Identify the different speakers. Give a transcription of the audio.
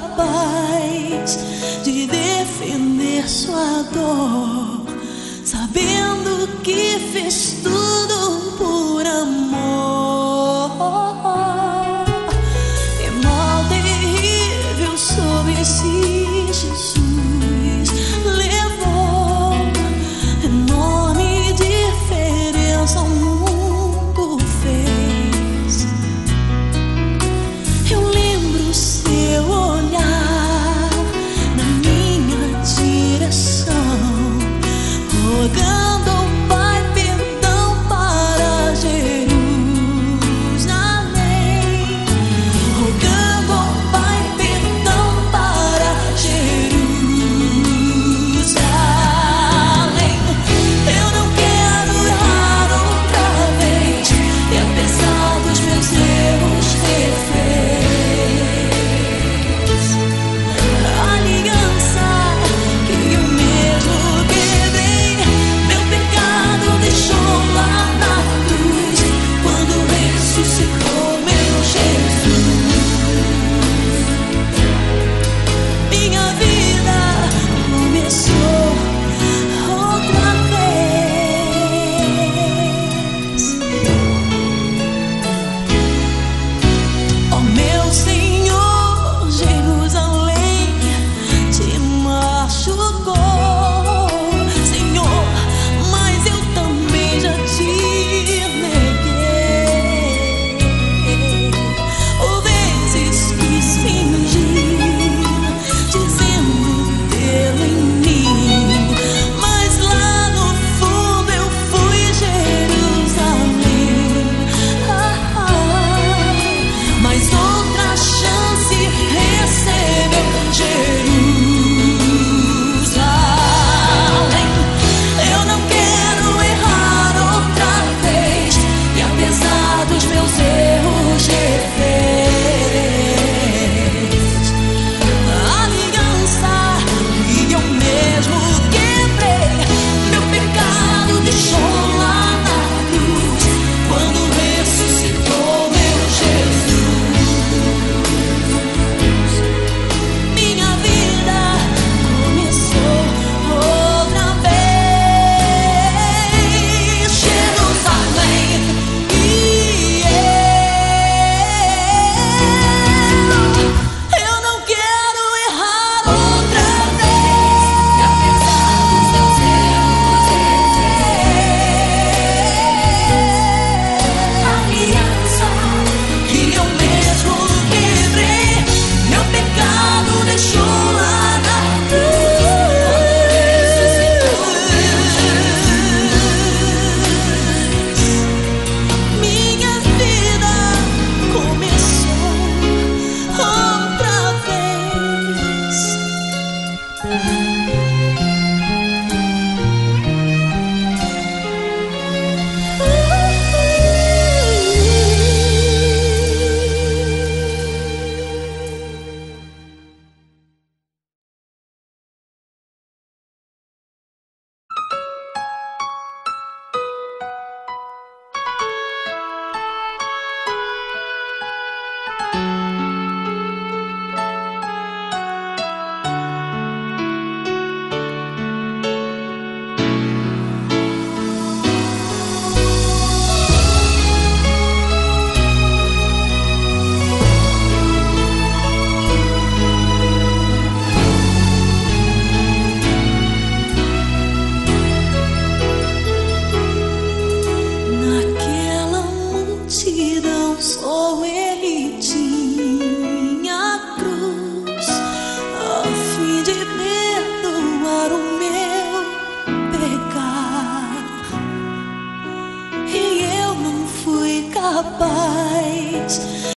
Speaker 1: capaz de defender sua dor, sabendo que fez tudo por amor. Que mal terrível sobre esse Jesus levou, enorme diferença o mundo fez. Eu lembro seu olhar na minha direção, rogando ao Pai perdão para Jerusalém, rogando ao Pai perdão para Jerusalém. Eu não quero errar outra vez, e apesar dos meus erros refez a aliança que eu mesmo quebrei. Meu pecado deixou lá na cruz quando ressuscitou meu Jesus. Minha vida começou outra vez. Ó meu Senhor, Jerusalém te machucou, Senhor, mas eu também já te neguei. Por vezes quis fingir, dizendo tê-lo em mim, mas lá no fundo eu fui Jerusalém. Mas outra chance recebeu Jerusalém. Eu não quero errar outra vez, e apesar dos meus erros refez a aliança que eu mesmo quebrei. Meu pecado deixou lá na cruz quando ressuscitou meu Jesus. Minha vida começou outra vez. Jerusalém e eu não quero errar outra vez, e apesar dos meus erros refez a aliança que eu mesmo quebrei. Meu pecado deixou lá na cruz minha vida começou outra vez. Naquela multidão só ele tinha cruz, a fim de perdoar o meu pecado. E eu não fui capaz